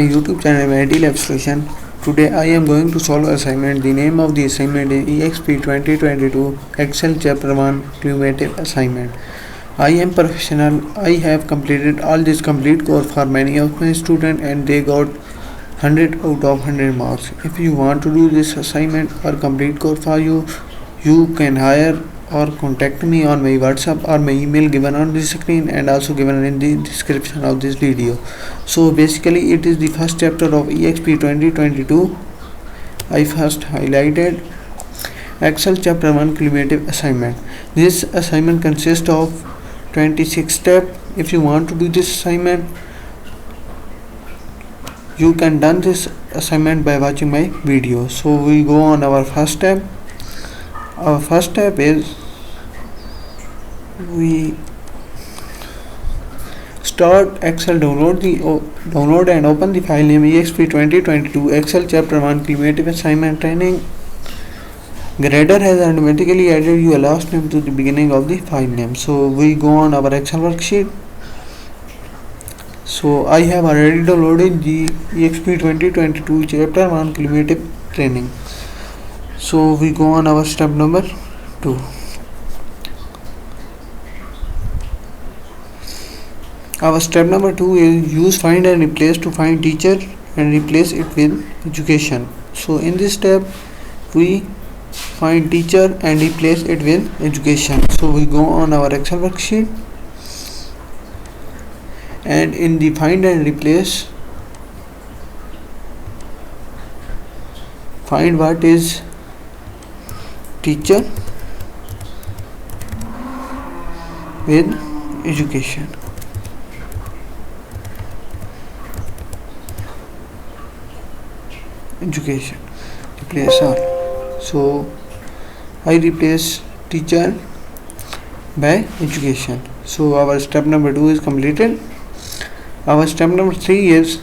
YouTube channel MyITLab solution. Today I am going to solve assignment. The name of the assignment is EXP2022 Excel Chapter 1 Cumulative Assignment. I am professional. I have completed all this complete course for many of my students and they got 100 out of 100 marks. If you want to do this assignment or complete course for you, you can hire or contact me on my WhatsApp or my email given on the screen and also given in the description of this video. So basically it is the first chapter of EXP 2022. I first highlighted Excel chapter 1 cumulative assignment. This assignment consists of 26 steps. If you want to do this assignment, you can done this assignment by watching my video. So we go on our first step. Our first step is we start Excel, download and open the file name EXP2022 Excel Chapter 1 Cumulative Assignment Training. Grader has automatically added your last name to the beginning of the file name. So we go on our Excel worksheet. So I have already downloaded the EXP2022 Chapter 1 Cumulative Training. So we go on our step number 2. Our step number 2 is use find and replace to find teacher and replace it with education. So in this step we find teacher and replace it with education. So we go on our Excel worksheet and in the find and replace, find what is teacher with education. Replace all. So I replace teacher by education. So our step number 2 is completed. Our step number 3 is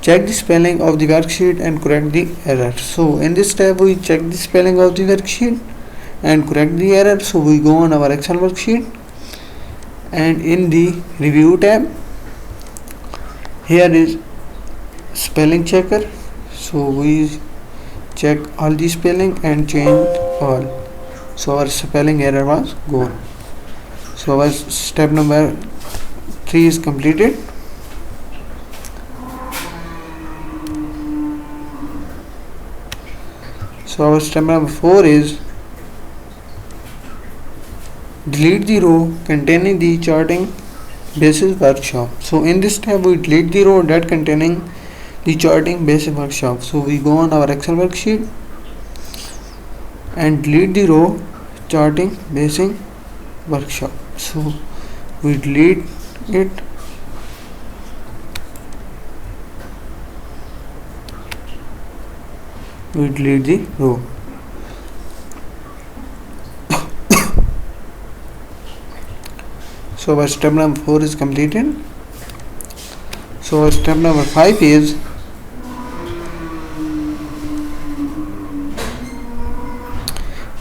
check the spelling of the worksheet and correct the error. So in this step we check the spelling of the worksheet and correct the error. So we go on our Excel worksheet and in the review tab, here is spelling checker. So we check all the spelling and change all. So our spelling error was gone. So our step number 3 is completed. So our step number 4 is delete the row containing the charting basis workshop. So in this step we delete the row that containing the charting basis workshop. So we go on our Excel worksheet and delete the row charting basic workshop. So we delete it. We delete the row. So our step number 4 is completed. So our step number 5 is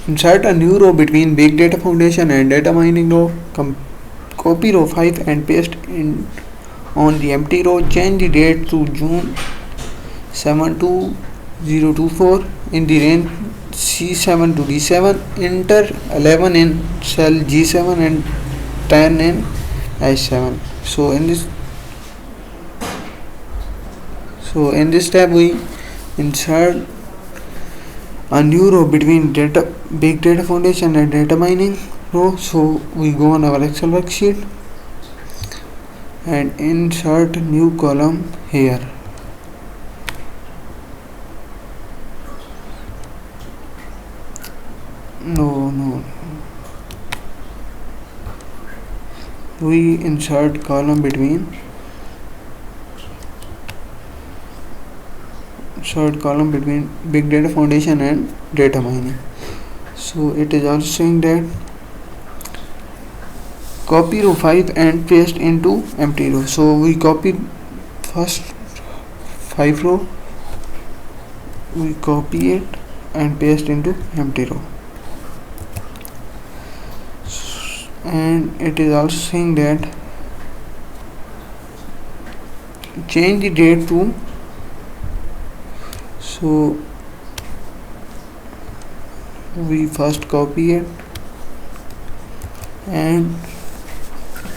insert a new row between big data foundation and data mining row. Copy row 5 and paste in on the empty row. Change the date to June 7 2024 in the range C7 to D7. Enter 11 in cell G7 and 10 in H7. So in this step we insert a new row between big data foundation and data mining row. So we go on our Excel worksheet and insert new column here. We insert column between big data foundation and data mining. So it is also saying that copy row 5 and paste into empty row. So we copy first 5 row, we copy it and paste into empty row. And it is also saying that change the date to, so we first copy it and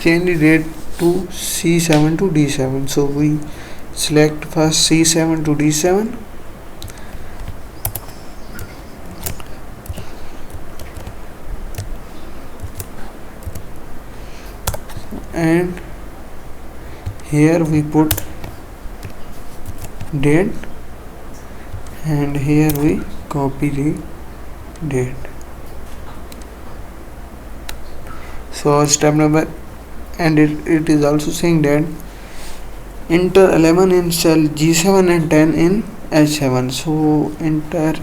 change the date to C7 to D7. So we select first C7 to D7 and here we put date and here we copy the date. So step number, and it is also saying that enter 11 in cell G7 and 10 in H7. So enter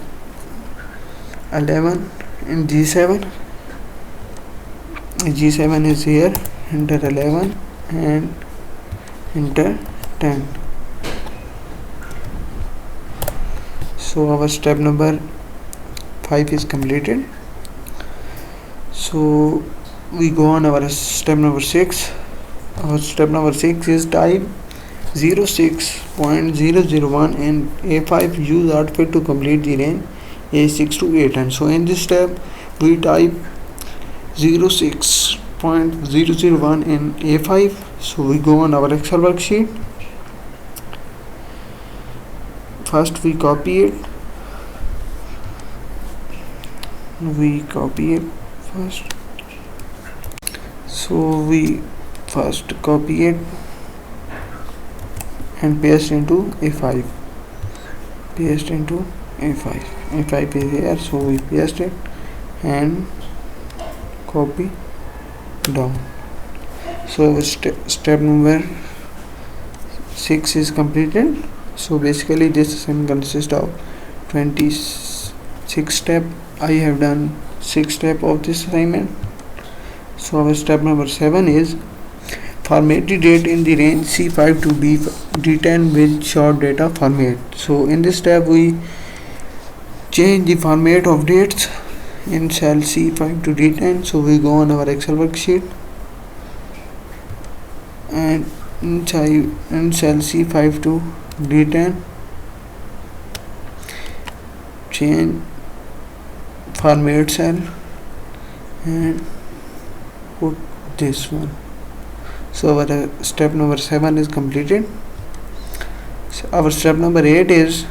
11 in G7 is here, enter 11 and enter 10. So our step number 5 is completed. So we go on our step number 6. Our step number 6 is type 06.001 in A5, use output to complete the range A6 to A10. So in this step we type 06.001 in A5. So we go on our Excel worksheet. First we copy it. First. So we first copy it and paste into A5. A5 is here, so we paste it and copy down. So step number 6 is completed. So basically this assignment consists of 26 steps. I have done 6 steps of this assignment. So our step number 7 is format the date in the range C5 to D10 with short data format. So in this step we change the format of dates in cell C5 to D10. So we go on our Excel worksheet and in cell C5 to D10 change format cell and put this one. So our step number 7 is completed. So our step number 8 is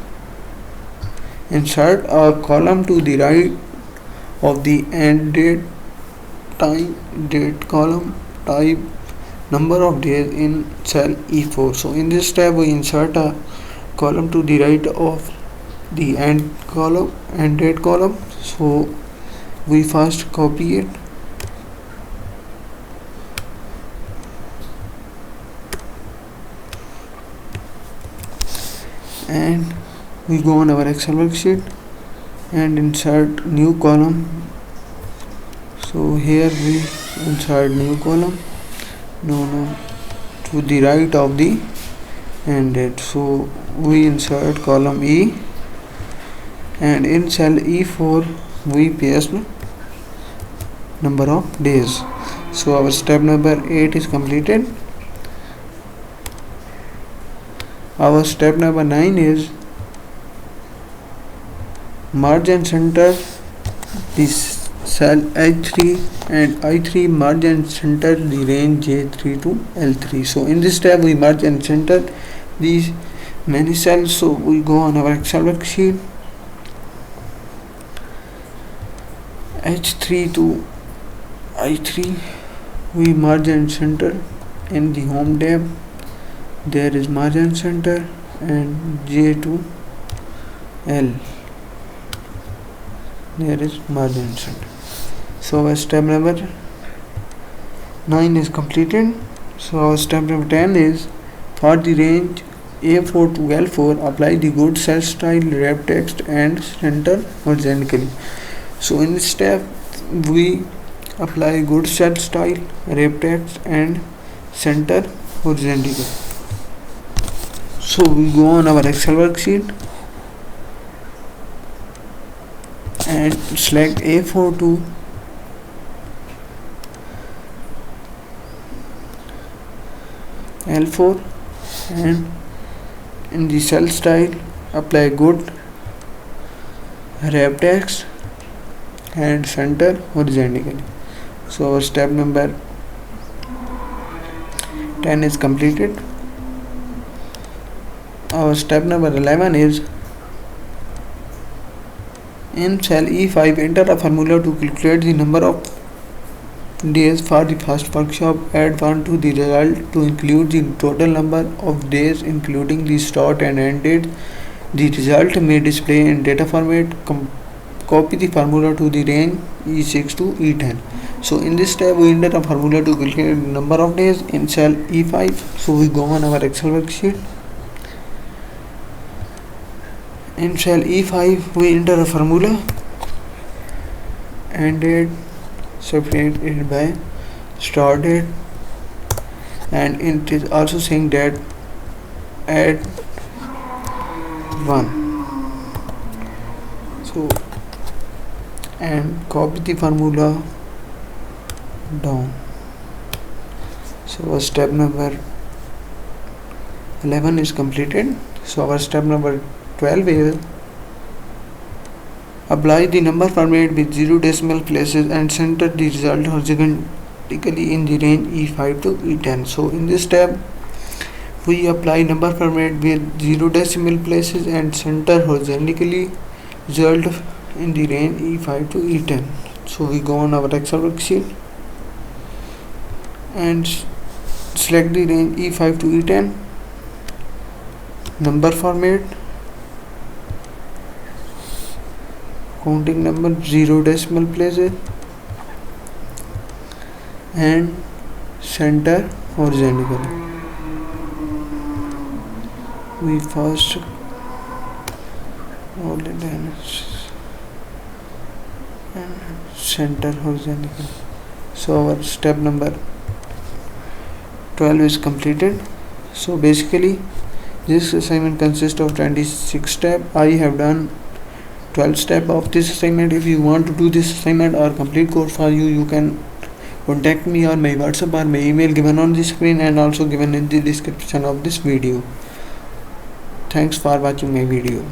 insert a column to the right of the end date, time, date column, type, number of days in cell E4. So in this step we insert a column to the right of the end date column. So we first copy it and we go on our Excel worksheet and insert new column. So here we insert new column to the right of the end date. So we insert column E and in cell E4 we paste number of days. So our step number 8 is completed. Our step number 9 is merge and center this cell H3 and I3, merge and center the range J3 to L3. So in this step we merge and center these many cells. So we go on our Excel worksheet, H3 to I3 we merge and center in the home tab. There is merge and center and J to L, there is merge and center. So our step number 9 is completed. So our step number 10 is for the range A4 to L4 apply the good cell style, wrap text and center horizontally. So in this step we apply good cell style, wrap text and center horizontally. So we go on our Excel worksheet and select A4 to L4 and in the cell style apply good wrap text and center horizontally. So our step number 10 is completed. Our step number 11 is in cell E5 enter a formula to calculate the number of days for the first workshop. Add 1 to the result to include the total number of days including the start and end date. The result may display in data format. Copy the formula to the range E6 to E10. So in this step we enter a formula to calculate the number of days in cell E5. So we go on our Excel worksheet. In cell E5 we enter a formula end date separated by start date, and it is also saying that add 1. So and copy the formula down. So our step number 11 is completed. So our step number 12 is apply the number format with 0 decimal places and center the result horizontally in the range E5 to E10. So in this step we apply number format with 0 decimal places and center horizontally result in the range E5 to E10. So we go on our Excel worksheet and select the range E5 to E10, number format, counting number 0 decimal places and center horizontally. We first hold it and center horizontally. So our step number 12 is completed. So basically this assignment consists of 26 steps. I have done 12 steps of this assignment. If you want to do this assignment or complete course for you, you can contact me on my WhatsApp or my email given on the screen and also given in the description of this video. Thanks for watching my video.